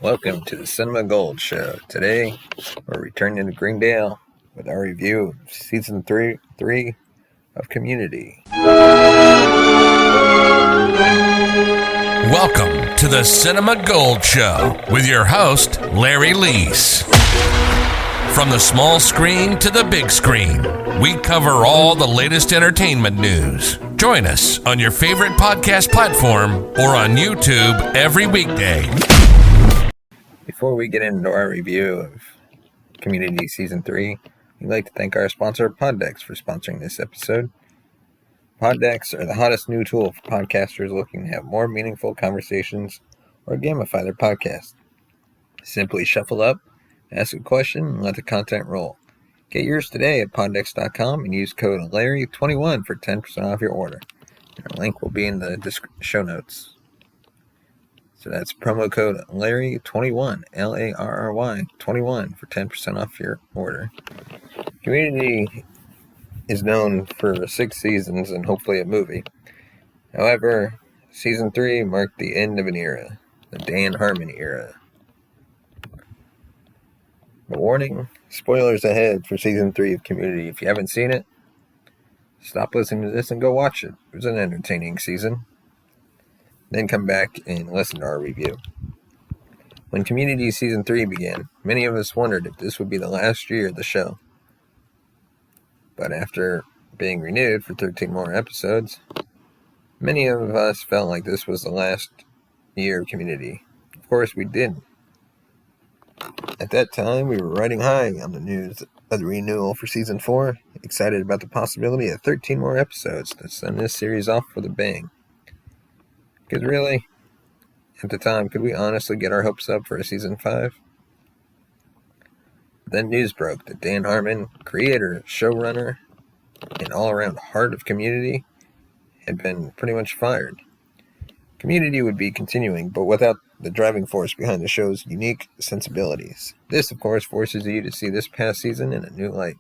Welcome to the Cinema Gold Show. Today, we're returning to Greendale with our review of Season 3 of Community. Welcome to the Cinema Gold Show with your host, Larry Leese. From the small screen to the big screen, we cover all the latest entertainment news. Join us on your favorite podcast platform or on YouTube every weekday. Before we get into our review of Community Season 3, we'd like to thank our sponsor, Poddex, for sponsoring this episode. Poddex are the hottest new tool for podcasters looking to have more meaningful conversations or gamify their podcast. Simply shuffle up, ask a question, and let the content roll. Get yours today at poddex.com and use code Larry21 for 10% off your order. Our link will be in the show notes. So that's promo code Larry21, Larry 21 for 10% off your order. Community is known for 6 seasons and hopefully a movie. However, Season 3 marked the end of an era, the Dan Harmon era. But warning, spoilers ahead for Season 3 of Community. If you haven't seen it, stop listening to this and go watch it. It was an entertaining season. Then come back and listen to our review. When Community Season 3 began, many of us wondered if this would be the last year of the show. But after being renewed for 13 more episodes, many of us felt like this was the last year of Community. Of course, we didn't. At that time, we were riding high on the news of the renewal for Season 4, excited about the possibility of 13 more episodes to send this series off with a bang. Because really, at the time, could we honestly get our hopes up for a Season 5? Then news broke that Dan Harmon, creator, showrunner, and all-around heart of Community, had been pretty much fired. Community would be continuing, but without the driving force behind the show's unique sensibilities. This, of course, forces you to see this past season in a new light.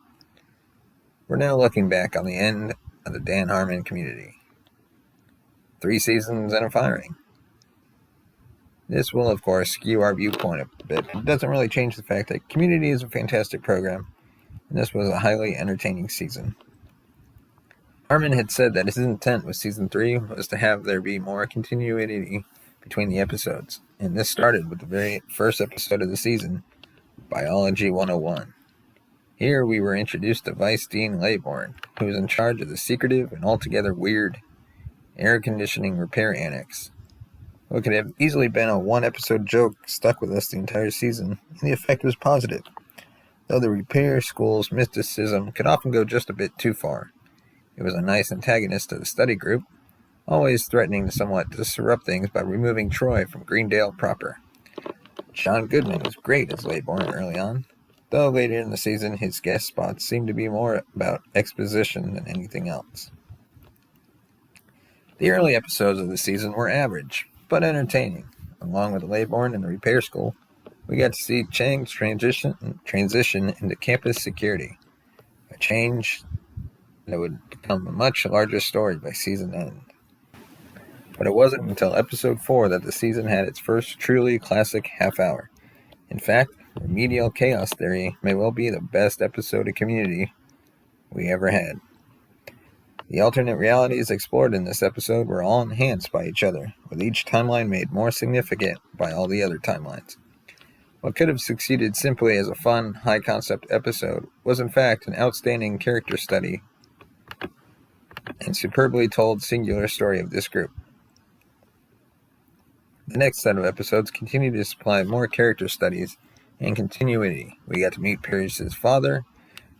We're now looking back on the end of the Dan Harmon Community. 3 seasons and a firing. This will, of course, skew our viewpoint a bit, but it doesn't really change the fact that Community is a fantastic program, and this was a highly entertaining season. Harmon had said that his intent with Season 3 was to have there be more continuity between the episodes, and this started with the very first episode of the season, Biology 101. Here we were introduced to Vice Dean Laybourne, who was in charge of the secretive and altogether weird air conditioning repair annex. What could have easily been a one-episode joke stuck with us the entire season, and the effect was positive, though the repair school's mysticism could often go just a bit too far. It was a nice antagonist to the study group, always threatening to somewhat disrupt things by removing Troy from Greendale proper. John Goodman was great as Laybourne early on, though later in the season his guest spots seemed to be more about exposition than anything else. The early episodes of the season were average, but entertaining. Along with Laybourne and the repair school, we got to see Chang's transition into campus security, a change that would become a much larger story by season end. But it wasn't until episode 4 that the season had its first truly classic half hour. In fact, Remedial Chaos Theory may well be the best episode of Community we ever had. The alternate realities explored in this episode were all enhanced by each other, with each timeline made more significant by all the other timelines. What could have succeeded simply as a fun, high-concept episode was in fact an outstanding character study and superbly told singular story of this group. The next set of episodes continued to supply more character studies and continuity. We got to meet Pierce's father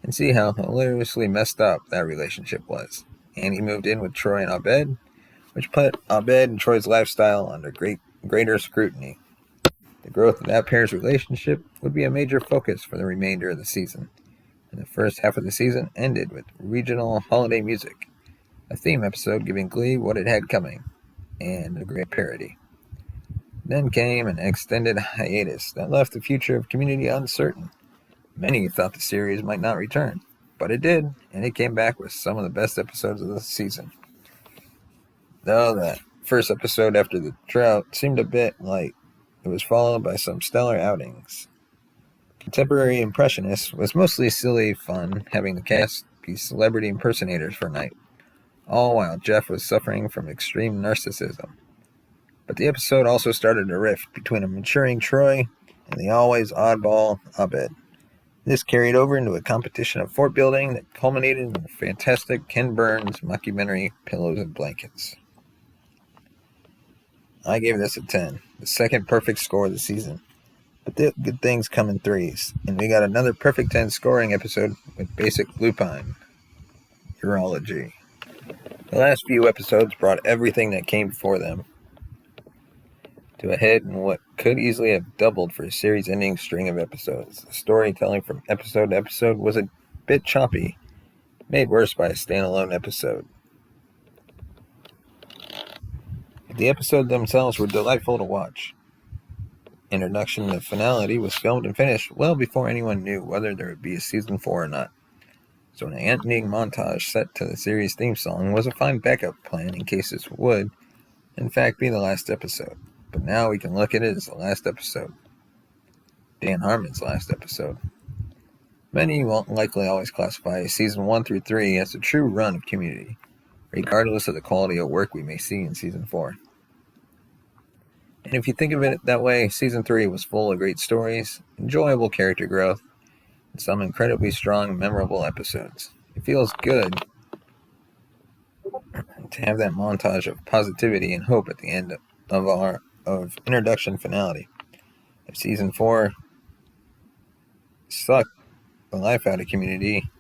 and see how hilariously messed up that relationship was. Annie moved in with Troy and Abed, which put Abed and Troy's lifestyle under greater scrutiny. The growth of that pair's relationship would be a major focus for the remainder of the season, and the first half of the season ended with regional holiday music, a theme episode giving Glee what it had coming, and a great parody. Then came an extended hiatus that left the future of Community uncertain. Many thought the series might not return, but it did, and it came back with some of the best episodes of the season. Though that first episode after the drought seemed a bit like it was followed by some stellar outings. Contemporary Impressionists was mostly silly fun, having the cast be celebrity impersonators for a night, all while Jeff was suffering from extreme narcissism. But the episode also started a rift between a maturing Troy and the always oddball Abed. This carried over into a competition of fort building that culminated in the fantastic Ken Burns mockumentary Pillows and Blankets. I gave this a 10, the second perfect score of the season. But good things come in threes, and we got another perfect 10 scoring episode with basic lupine urology. The last few episodes brought everything that came before them to a head in what could easily have doubled for a series-ending string of episodes. The storytelling from episode to episode was a bit choppy, made worse by a standalone episode. The episodes themselves were delightful to watch. Introduction to Finality was filmed and finished well before anyone knew whether there would be a season 4 or not. So an ending montage set to the series theme song was a fine backup plan in case this would, in fact, be the last episode. But now we can look at it as the last episode. Dan Harmon's last episode. Many won't likely always classify season 1 through 3 as a true run of Community, regardless of the quality of work we may see in season 4. And if you think of it that way, season 3 was full of great stories, enjoyable character growth, and some incredibly strong, memorable episodes. It feels good to have that montage of positivity and hope at the end of introduction finality. If season 4 sucked the life out of Community,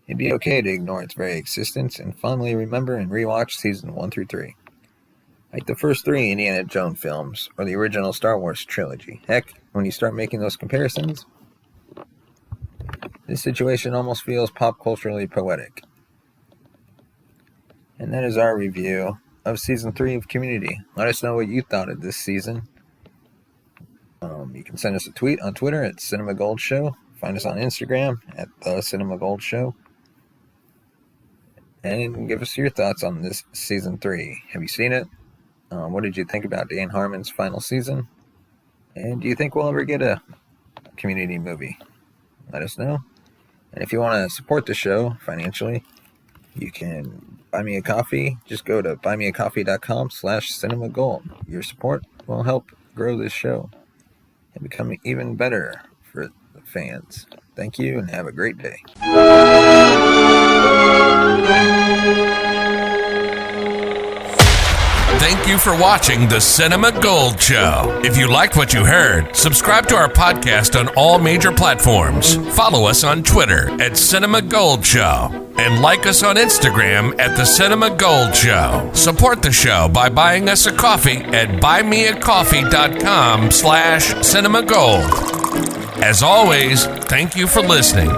it'd be okay to ignore its very existence and fondly remember and rewatch season 1 through 3. Like the first 3 Indiana Jones films, or the original Star Wars trilogy. Heck, when you start making those comparisons, this situation almost feels pop culturally poetic. And that is our review of season 3 of Community. Let us know what you thought of this season. You can send us a tweet on Twitter at Cinema Gold Show. Find us on Instagram at The Cinema Gold Show. And give us your thoughts on this season 3. Have you seen it? What did you think about Dan Harmon's final season? And do you think we'll ever get a Community movie? Let us know. And if you want to support the show financially, you can buy me a coffee. Just go to buymeacoffee.com/cinemagold. Your support will help grow this show and become even better for the fans. Thank you and have a great day. Thank you for watching the Cinema Gold Show. If you liked what you heard, subscribe to our podcast on all major platforms. Follow us on Twitter at Cinema Gold Show. And like us on Instagram at The Cinema Gold Show. Support the show by buying us a coffee at buymeacoffee.com/cinemagold. As always, thank you for listening.